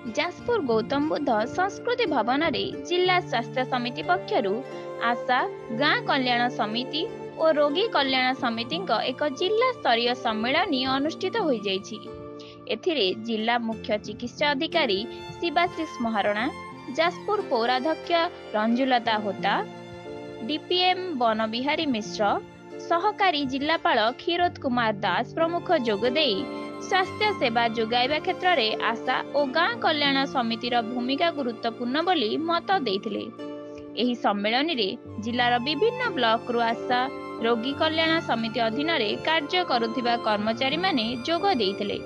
जाजपुर गौतम बुद्ध संस्कृति भवन रे जिला स्वास्थ्य समिति पक्षरु आशा गाँ कल्याण समिति और रोगी कल्याण समिति एक जिला स्तरीय सम्मेलन अनुष्ठित हो एथिरे जिला मुख्य चिकित्सा अधिकारी शिवाशीष महारणा, जाजपुर पौराध्यक्ष रंजुलता होता, डीपीएम वन बिहारी मिश्र, सहकारी जिलापाल क्षीरोद कुमार दास प्रमुख जोगदे स्वास्थ्य सेवा जोगाइबा क्षेत्र में आशा और गाँ कल्याण समितिर भूमिका गुरुत्वपूर्ण बोली मत देथिले। एही सम्मेलन रे जिलार विभिन्न ब्लॉक रु आशा रोगी कल्याण समिति अधीन रे कार्य करुथिबा कर्मचारी माने जोग देथिले।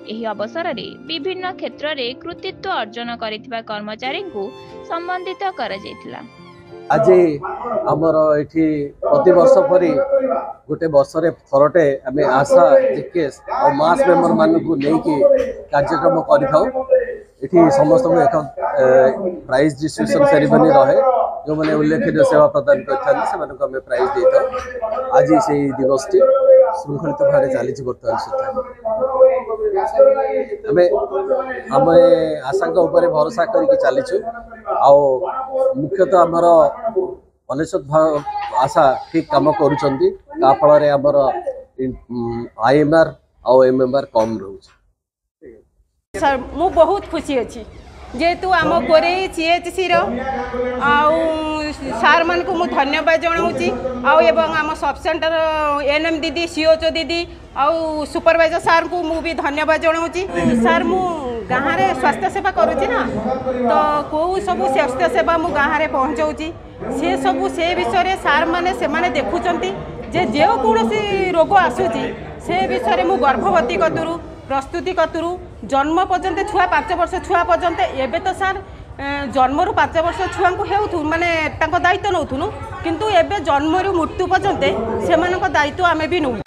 एही अवसर रे विभिन्न क्षेत्र रे कृतित्व अर्जन करिथिबा कर्मचारी को संबंधित करा जायतिला। आज आमर एठी प्रति वर्ष परी गोटे वर्ष रे थरटे आमे आशा जीकेएस और मास मेंबर मान को लेकी कार्यक्रम करिथाउ। एठी समस्त को एक प्राइज डिस्ट्रीब्यूशन सेरेमनी रहे जो माने उल्लेखनीय सेवा प्रदान करथान से मानको हमें प्राइज देथाउ। आज से दिवस टी श्रृंखलित भारे चली बर्तमान सुधा हमें आशा ऊपर भरोसा करके चलीचु। मुख्यतः आमर अनेशत आशा ठीक कम कर आईएमआर और एमएमआर कम रोचे। सर मु बहुत खुशी अच्छी जेहेतु आम कोरे सीएचसी सार मान को मुझे धन्यवाद जनाऊँगी आम सब सेंटर एनएम दीदी सीओचओ दीदी आउ सुपरवाइजर सार को मुझे धन्यवाद जनाऊँगी। सार मु गाँव में स्वास्थ्य सेवा करुँची ना तो कौ सब स्वास्थ्य सेवा मु गाँव में पहुँचाऊँगी से सब से विषय सार मैंने से माने देखुंट जे कौन रोग आसूची से विषय मु गर्भवती कतुरु प्रस्तुति कतुरु जन्म पर्यंत छुआ 5 वर्ष छुआ पर्यंत एबे तो सार जन्मरु 5 वर्ष छुआ को हेउथु माने तांको दायित्व नउथुनु किंतु एबे जन्मरु मृत्यु पर्यंत सेमानक दायित्व आमे भी नउ।